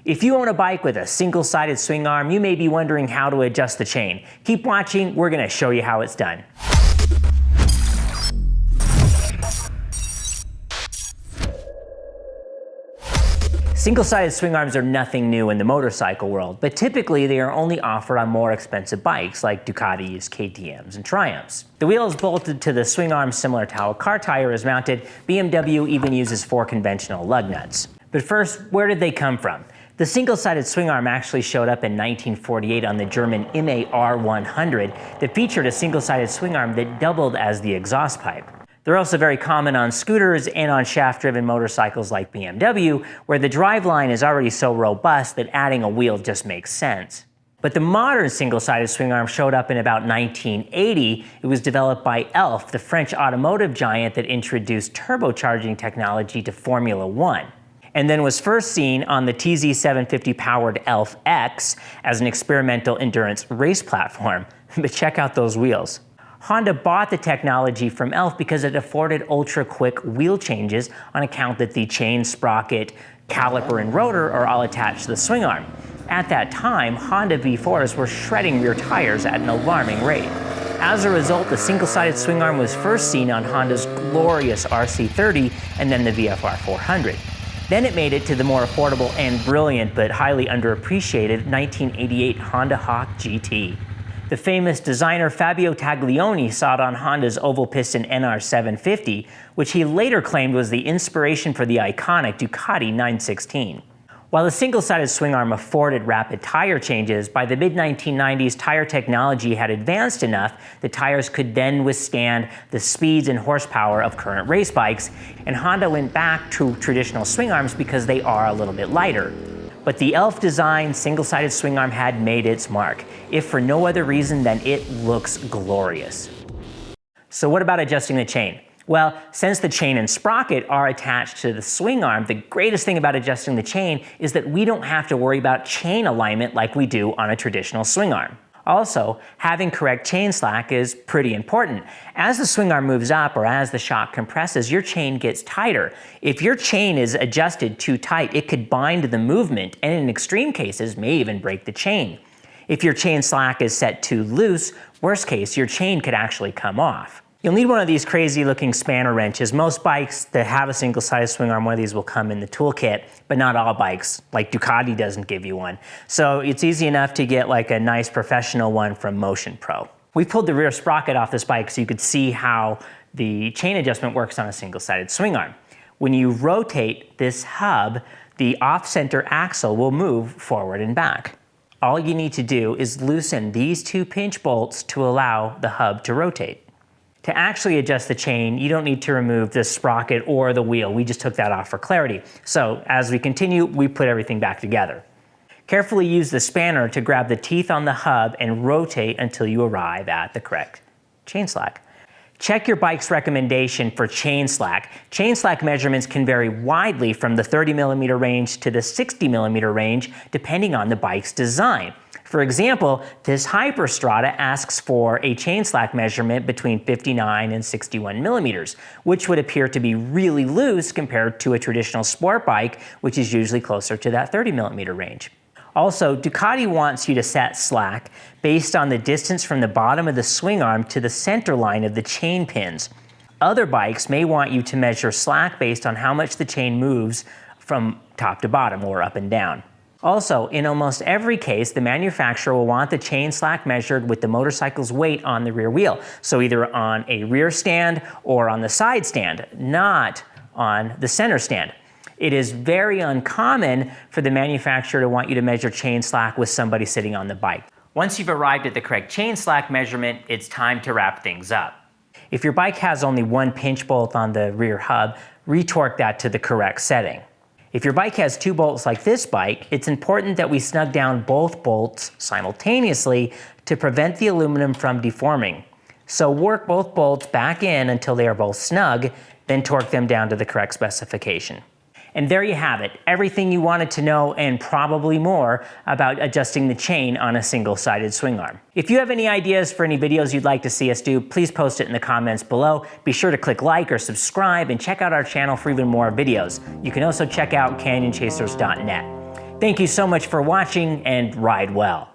If you own a bike with a single-sided swing arm, you may be wondering how to adjust the chain. Keep watching, we're going to show you how it's done. Single-sided swing arms are nothing new in the motorcycle world, but typically they are only offered on more expensive bikes like Ducatis, KTMs, and Triumphs. The wheel is bolted to the swing arm similar to how a car tire is mounted. BMW even uses 4 conventional lug nuts. But first, where did they come from? The single-sided swing arm actually showed up in 1948 on the German MAR 100 that featured a single-sided swing arm that doubled as the exhaust pipe. They're also very common on scooters and on shaft-driven motorcycles like BMW, where the driveline is already so robust that adding a wheel just makes sense. But the modern single-sided swing arm showed up in about 1980. It was developed by Elf, the French automotive giant that introduced turbocharging technology to Formula One, and then was first seen on the TZ750-powered Elf X as an experimental endurance race platform. But check out those wheels. Honda bought the technology from Elf because it afforded ultra-quick wheel changes on account that the chain, sprocket, caliper, and rotor are all attached to the swing arm. At that time, Honda V4s were shredding rear tires at an alarming rate. As a result, the single-sided swing arm was first seen on Honda's glorious RC30 and then the VFR 400. Then it made it to the more affordable and brilliant but highly underappreciated 1988 Honda Hawk GT. The famous designer Fabio Taglioni saw it on Honda's oval piston NR750, which he later claimed was the inspiration for the iconic Ducati 916. While the single-sided swing arm afforded rapid tire changes, by the mid-1990s tire technology had advanced enough that tires could then withstand the speeds and horsepower of current race bikes, and Honda went back to traditional swing arms because they are a little bit lighter. But the Elf-designed single-sided swing arm had made its mark, if for no other reason than it looks glorious. So what about adjusting the chain? Well, since the chain and sprocket are attached to the swing arm, the greatest thing about adjusting the chain is that we don't have to worry about chain alignment like we do on a traditional swing arm. Also, having correct chain slack is pretty important. As the swing arm moves up or as the shock compresses, your chain gets tighter. If your chain is adjusted too tight, it could bind the movement and in extreme cases may even break the chain. If your chain slack is set too loose, worst case, your chain could actually come off. You'll need one of these crazy looking spanner wrenches. Most bikes that have a single-sided swing arm, one of these will come in the toolkit, but not all bikes, like Ducati doesn't give you one. So it's easy enough to get like a nice professional one from Motion Pro. We pulled the rear sprocket off this bike so you could see how the chain adjustment works on a single-sided swing arm. When you rotate this hub, the off-center axle will move forward and back. All you need to do is loosen these 2 pinch bolts to allow the hub to rotate. To actually adjust the chain, you don't need to remove the sprocket or the wheel. We just took that off for clarity. So as we continue, we put everything back together. Carefully use the spanner to grab the teeth on the hub and rotate until you arrive at the correct chain slack. Check your bike's recommendation for chain slack. Chain slack measurements can vary widely from the 30mm range to the 60mm range, depending on the bike's design. For example, this Hyperstrada asks for a chain slack measurement between 59 and 61 millimeters, which would appear to be really loose compared to a traditional sport bike, which is usually closer to that 30mm range. Also, Ducati wants you to set slack based on the distance from the bottom of the swing arm to the center line of the chain pins. Other bikes may want you to measure slack based on how much the chain moves from top to bottom or up and down. Also, in almost every case, the manufacturer will want the chain slack measured with the motorcycle's weight on the rear wheel, so either on a rear stand or on the side stand, not on the center stand. It is very uncommon for the manufacturer to want you to measure chain slack with somebody sitting on the bike. Once you've arrived at the correct chain slack measurement, it's time to wrap things up. If your bike has only 1 pinch bolt on the rear hub, retorque that to the correct setting. If your bike has 2 bolts like this bike, it's important that we snug down both bolts simultaneously to prevent the aluminum from deforming. So work both bolts back in until they are both snug, then torque them down to the correct specification. And there you have it, everything you wanted to know and probably more about adjusting the chain on a single-sided swing arm. If you have any ideas for any videos you'd like to see us do, please post it in the comments below. Be sure to click like or subscribe and check out our channel for even more videos. You can also check out canyonchasers.net. Thank you so much for watching, and ride well.